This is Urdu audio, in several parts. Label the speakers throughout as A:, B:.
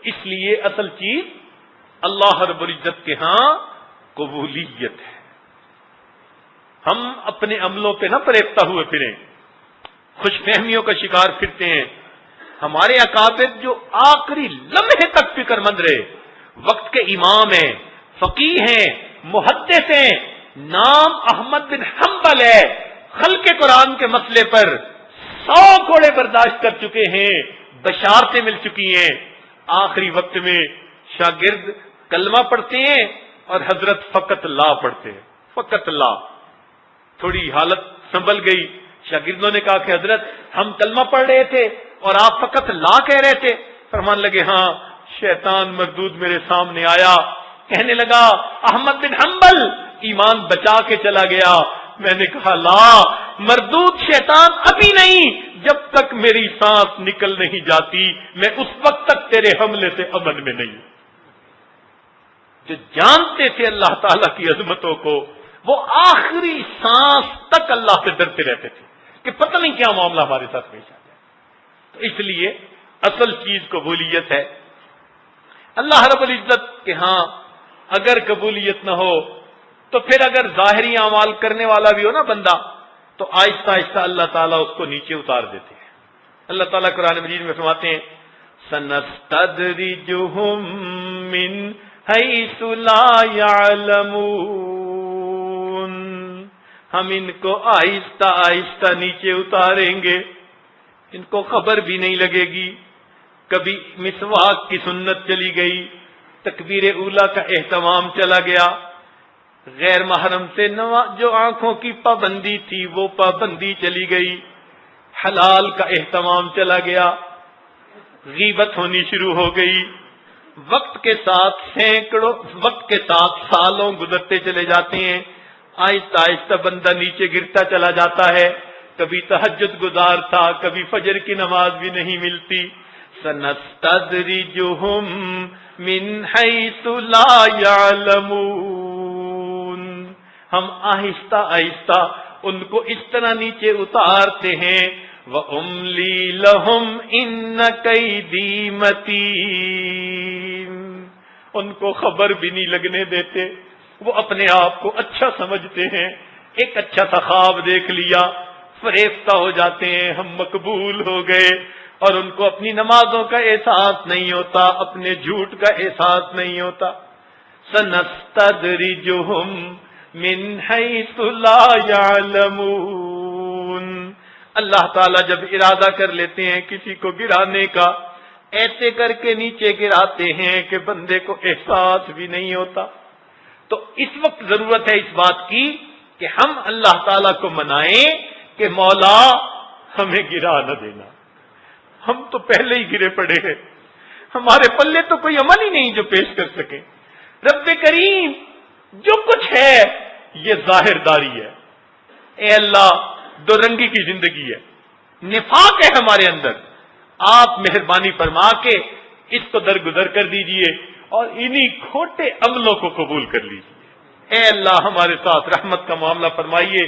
A: اس لیے اصل چیز اللہ رب العزت کے ہاں قبولیت ہے. ہم اپنے عملوں پہ نہ پریکتا ہوئے پھریں، خوش فہمیوں کا شکار پھرتے ہیں. ہمارے اکابر جو آخری لمحے تک فکر مند رہے، وقت کے امام ہیں، فقیہ ہیں، محدث ہیں، نام احمد بن حنبل ہے، خلق قرآن کے مسئلے پر 100 کوڑے برداشت کر چکے ہیں، بشارتیں مل چکی ہیں. آخری وقت میں شاگرد کلمہ پڑھتے ہیں اور حضرت فقط لا پڑھتے ہیں، فقط لا. تھوڑی حالت سنبھل گئی، شاگردوں نے کہا کہ حضرت ہم کلمہ پڑھ رہے تھے اور آپ فقط لا کہہ رہے تھے. فرمان لگے ہاں، شیطان مردود میرے سامنے آیا، کہنے لگا احمد بن حنبل ایمان بچا کے چلا گیا. میں نے کہا لا، مردود شیطان ابھی نہیں، جب تک میری سانس نکل نہیں جاتی میں اس وقت تک تیرے حملے سے امن میں نہیں. جو جانتے تھے اللہ تعالیٰ کی عظمتوں کو، وہ آخری سانس تک اللہ سے ڈرتے رہتے تھے کہ پتہ نہیں کیا معاملہ ہمارے ساتھ پیش آ جائے. تو اس لیے اصل چیز قبولیت ہے. اللہ رب العزت کے ہاں اگر قبولیت نہ ہو تو پھر اگر ظاہری اعمال کرنے والا بھی ہو نا بندہ، تو آہستہ آہستہ اللہ تعالیٰ اس کو نیچے اتار دیتے ہیں. اللہ تعالیٰ قرآن مجید میں فرماتے ہیں سَنَسْتَدْرِجُهُم مِّنْ حَيْثُ لَا يَعْلَمُونَ، ہم ان کو آہستہ آہستہ نیچے اتاریں گے، ان کو خبر بھی نہیں لگے گی. کبھی مسواک کی سنت چلی گئی، تکبیر اولا کا اہتمام چلا گیا، غیر محرم سے جو آنکھوں کی پابندی تھی وہ پابندی چلی گئی، حلال کا اہتمام چلا گیا، غیبت ہونی شروع ہو گئی. وقت کے ساتھ سالوں گزرتے چلے جاتے ہیں، آہستہ آہستہ بندہ نیچے گرتا چلا جاتا ہے. کبھی تہجد گزار تھا، کبھی فجر کی نماز بھی نہیں ملتی. سَنَسْتَدْرِجُهُم مِّنْ حَيْثُ لَا يَعْلَمُونَ، ہم آہستہ آہستہ ان کو اس طرح نیچے اتارتے ہیں. وَأُمْلِي لَهُمْ إِنَّ كَيْدِي مَتِينٌ، ان کو خبر بھی نہیں لگنے دیتے. وہ اپنے آپ کو اچھا سمجھتے ہیں، ایک اچھا سا خواب دیکھ لیا، فریفتہ ہو جاتے ہیں ہم مقبول ہو گئے، اور ان کو اپنی نمازوں کا احساس نہیں ہوتا، اپنے جھوٹ کا احساس نہیں ہوتا. سَنَسْتَدْرِجُهُم مِّنْ حَيْثُ لَا يَعْلَمُونَ. اللہ تعالیٰ جب ارادہ کر لیتے ہیں کسی کو گرانے کا، ایسے کر کے نیچے گراتے ہیں کہ بندے کو احساس بھی نہیں ہوتا. تو اس وقت ضرورت ہے اس بات کی کہ ہم اللہ تعالیٰ کو منائیں کہ مولا ہمیں گرا نہ دینا. ہم تو پہلے ہی گرے پڑے ہیں، ہمارے پلے تو کوئی عمل ہی نہیں جو پیش کر سکے. رب کریم جو کچھ ہے یہ ظاہر داری ہے. اے اللہ، دو رنگی کی زندگی ہے، نفاق ہے ہمارے اندر، آپ مہربانی فرما کے اس کو درگزر کر دیجئے اور انہی کھوٹے عملوں کو قبول کر لیجئے. اے اللہ ہمارے ساتھ رحمت کا معاملہ فرمائیے،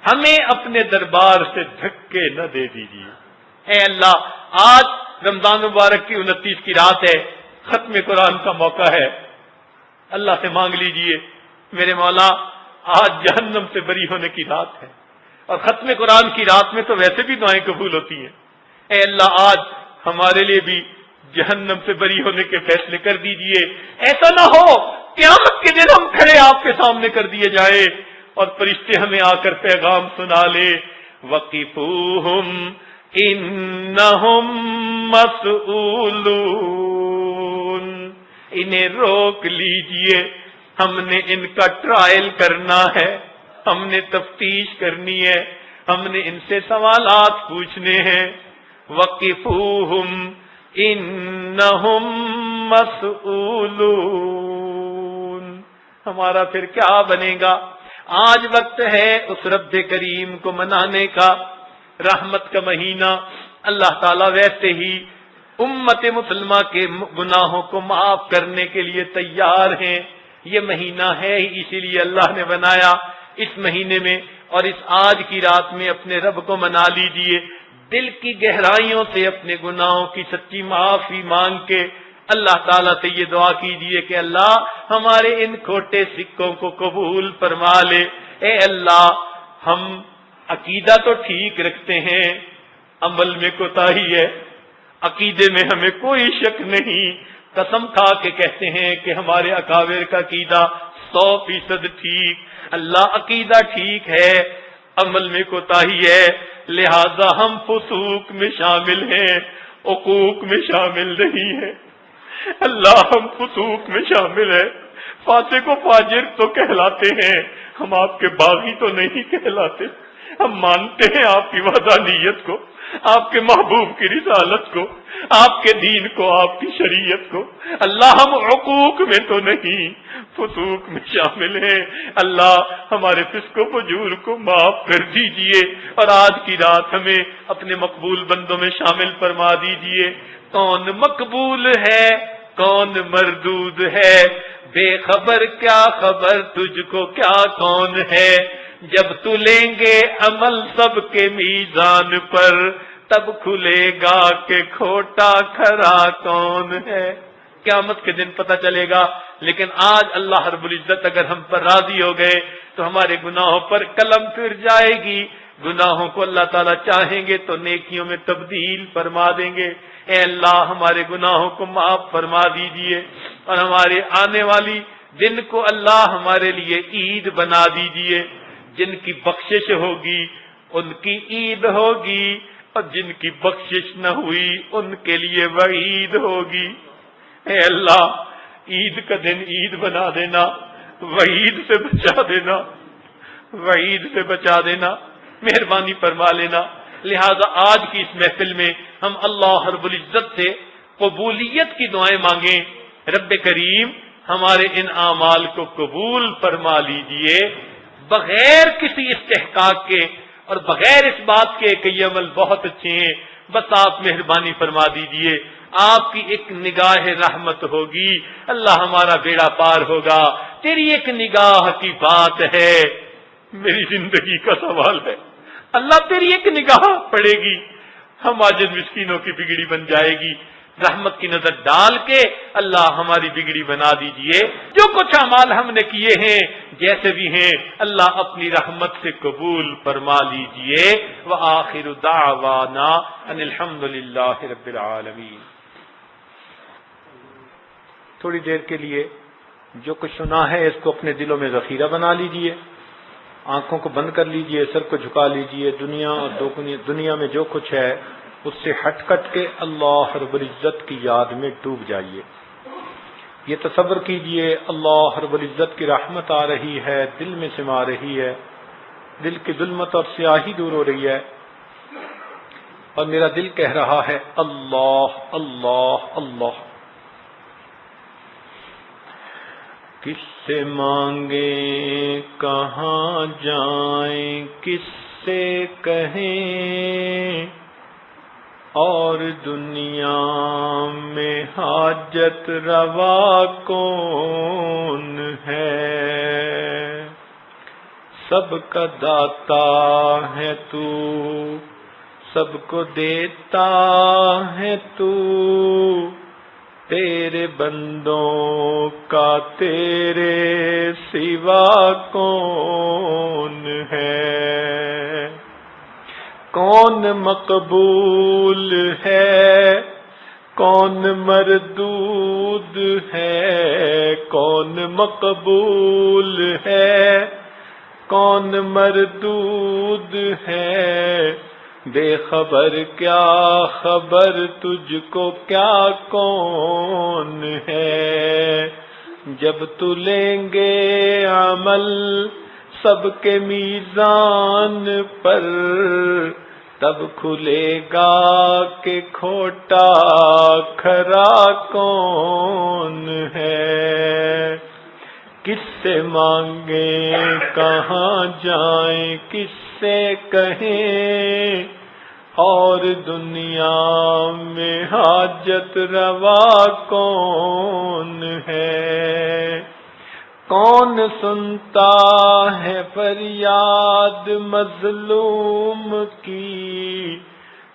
A: ہمیں اپنے دربار سے دھکے نہ دے دیجئے. اے اللہ، آج رمضان مبارک کی 29 کی رات ہے، ختم قرآن کا موقع ہے. اللہ سے مانگ لیجئے میرے مولا، آج جہنم سے بری ہونے کی رات ہے، اور ختم قرآن کی رات میں تو ویسے بھی دعائیں قبول ہوتی ہیں. اے اللہ، آج ہمارے لیے بھی جہنم سے بری ہونے کے فیصلے کر دیجئے. ایسا نہ ہو قیامت کے دن ہم کھڑے آپ کے سامنے کر دیے جائے اور فرشتے ہمیں آ کر پیغام سنا لے، وَقِفُوهُمْ إِنَّهُمْ مَسْئُولُونَ، انہیں روک لیجئے، ہم نے ان کا ٹرائل کرنا ہے، ہم نے تفتیش کرنی ہے، ہم نے ان سے سوالات پوچھنے ہیں. وَقِفُوهُمْ إِنَّهُمْ مَسْئُولُونَ. ہمارا پھر کیا بنے گا؟ آج وقت ہے اس رب کریم کو منانے کا. رحمت کا مہینہ، اللہ تعالیٰ ویسے ہی امت مسلمہ کے گناہوں کو معاف کرنے کے لیے تیار ہیں. یہ مہینہ ہے ہی اسی لیے اللہ نے بنایا. اس مہینے میں اور اس آج کی رات میں اپنے رب کو منا لیجئے، دل کی گہرائیوں سے اپنے گناہوں کی سچی معافی مانگ کے اللہ تعالیٰ سے یہ دعا کیجئے کہ اللہ ہمارے ان کھوٹے سکوں کو قبول فرما لے۔ اے اللہ ہم عقیدہ تو ٹھیک رکھتے ہیں، عمل میں کوتاہی ہے، عقیدے میں ہمیں کوئی شک نہیں، قسم کھا کے کہتے ہیں کہ ہمارے اکابر کا عقیدہ 100% ٹھیک، اللہ عقیدہ ٹھیک ہے، عمل میں کوتاہی ہے، لہذا ہم فسوق میں شامل ہیں، عقوق میں شامل نہیں ہیں۔ اللہ ہم فسوق میں شامل ہیں، فاسق و فاجر تو کہلاتے ہیں، ہم آپ کے باغی تو نہیں کہلاتے۔ ہم مانتے ہیں آپ کی وحدانیت کو، آپ کے محبوب کی رسالت کو، آپ کے دین کو، آپ کی شریعت کو۔ اللہ ہم عقوق میں تو نہیں، فسوق میں شامل ہیں۔ اللہ ہمارے فسق و فجور کو معاف کر دیجئے اور آج کی رات ہمیں اپنے مقبول بندوں میں شامل فرما دیجئے۔ کون مقبول ہے کون مردود ہے، بے خبر کیا خبر تجھ کو کیا کون ہے، جب تو لیں گے عمل سب کے میزان پر، تب کھلے گا کہ کھوٹا کھرا کون ہے۔ قیامت کے دن پتہ چلے گا، لیکن آج اللہ رب العزت اگر ہم پر راضی ہو گئے تو ہمارے گناہوں پر قلم پھر جائے گی، گناہوں کو اللہ تعالیٰ چاہیں گے تو نیکیوں میں تبدیل فرما دیں گے۔ اے اللہ ہمارے گناہوں کو معاف فرما دیجئے اور ہمارے آنے والی دن کو اللہ ہمارے لیے عید بنا دیجئے۔ جن کی بخشش ہوگی ان کی عید ہوگی، اور جن کی بخشش نہ ہوئی ان کے لیے وعید ہوگی۔ اے اللہ عید کا دن عید بنا دینا، وعید سے بچا دینا، وعید سے بچا دینا، مہربانی فرما لینا۔ لہذا آج کی اس محفل میں ہم اللہ رب العزت سے قبولیت کی دعائیں مانگیں۔ رب کریم ہمارے ان اعمال کو قبول فرما لیجئے، بغیر کسی استحقاق کے اور بغیر اس بات کے کہ یہ عمل بہت اچھے ہیں، بس آپ مہربانی فرما دیجئے، آپ کی ایک نگاہ رحمت ہوگی، اللہ ہمارا بیڑا پار ہوگا۔ تیری ایک نگاہ کی بات ہے، میری زندگی کا سوال ہے، اللہ تیری ایک نگاہ پڑے گی، ہم عاجز مسکینوں کی بگڑی بن جائے گی، رحمت کی نظر ڈال کے اللہ ہماری بگڑی بنا دیجئے۔ جو کچھ اعمال ہم نے کیے ہیں جیسے بھی ہیں اللہ اپنی رحمت سے قبول فرما لیجئے۔ وآخر دعوانا ان الحمد للہ رب العالمین۔ تھوڑی دیر کے لیے جو کچھ سنا ہے اس کو اپنے دلوں میں ذخیرہ بنا لیجئے، آنکھوں کو بند کر لیجئے، سر کو جھکا لیجئے، دنیا اور دنیا میں جو کچھ ہے اس سے ہٹ کٹ کے اللہ رب العزت کی یاد میں ڈوب جائیے۔ یہ تصور کیجئے اللہ رب العزت کی رحمت آ رہی ہے، دل میں سما رہی ہے، دل کی ظلمت اور سیاہی دور ہو رہی ہے، اور میرا دل کہہ رہا ہے اللہ اللہ اللہ۔ کس سے مانگیں کہاں جائیں کس سے کہیں، اور دنیا میں حاجت روا کون ہے، سب کا داتا ہے تو، سب کو دیتا ہے تو، تیرے بندوں کا تیرے سوا کون ہے، کون مقبول ہے کون مردود ہے، کون مقبول ہے کون مردود ہے، بے خبر کیا خبر تجھ کو کیا کون ہے، جب تو لیں گے عمل سب کے میزان پر، تب کھلے گا کہ کھوٹا کھرا کون ہے، کس سے مانگیں کہاں جائیں کس سے کہیں، اور دنیا میں حاجت روا کون ہے، کون سنتا ہے فریاد مظلوم کی،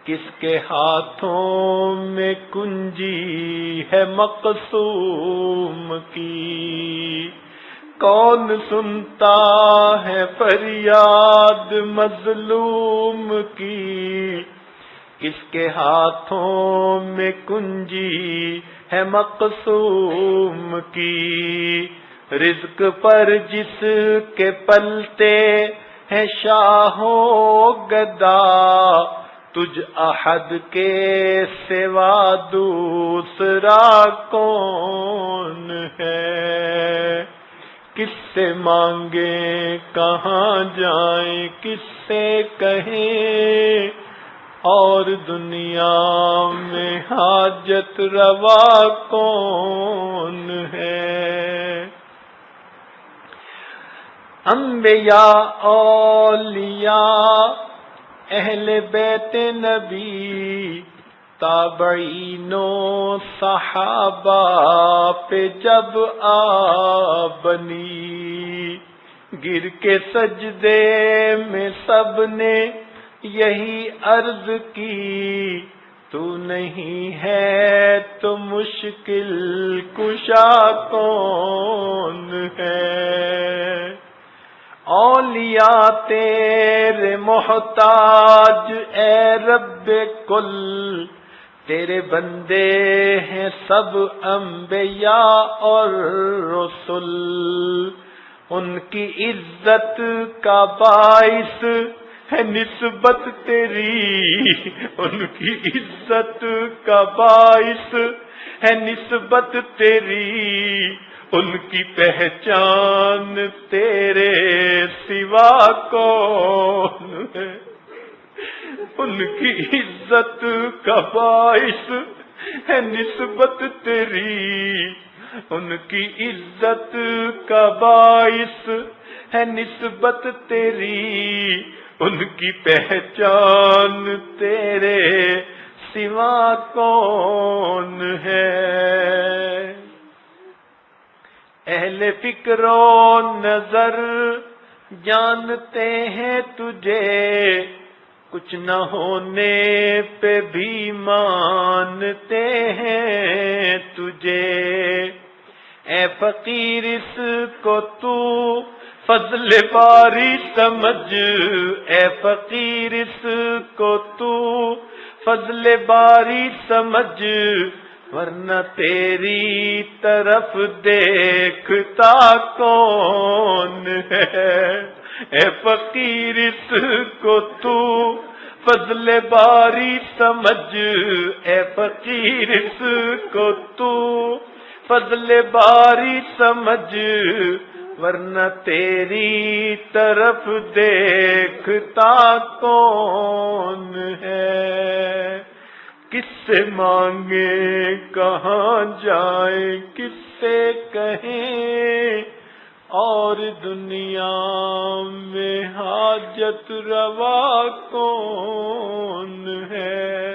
A: کس کے ہاتھوں میں کنجی ہے مقسوم کی، کون سنتا ہے فریاد مظلوم کی، کس کے ہاتھوں میں کنجی ہے مقسوم کی، رزق پر جس کے پلتے ہے شاہو گدا، تجھ احد کے سوا دوسرا کون ہے، کس سے مانگیں کہاں جائیں کس سے کہیں، اور دنیا میں حاجت روا کون ہے۔ انبیاء اولیاء اہل بیت نبی، تابعین و صحابہ پہ جب آ بنی، گر کے سجدے میں سب نے یہی عرض کی، تو نہیں ہے تو مشکل کشا کون ہے، اولیاء تیرے محتاج اے رب کل، تیرے بندے ہیں سب انبیاء اور رسل، ان کی عزت کا باعث ہے نسبت تیری، ان کی عزت کا باعث ہے نسبت تیری، ان کی پہچان تیرے سوا کون ہے، ان کی عزت کا باعث ہے نسبت تیری، ان کی عزت کا باعث ہے نسبت تیری، ان کی پہچان تیرے سوا کون ہے، اہل فکر و نظر جانتے ہیں تجھے، کچھ نہ ہونے پہ بھی مانتے ہیں تجھے، اے فقیر اس کو تو فضل باری سمجھ، اے فقیر اس کو تو فضل باری سمجھ، ورنہ تیری طرف دیکھتا کون ہے، اے فقیر اس کو تو فضل باری سمجھ، اے فقیر اس کو تو فضل باری سمجھ، ورنہ تیری طرف دیکھتا کون ہے، کس سے مانگے کہاں جائیں کس سے کہیں، اور دنیا میں حاجت روا کون ہے۔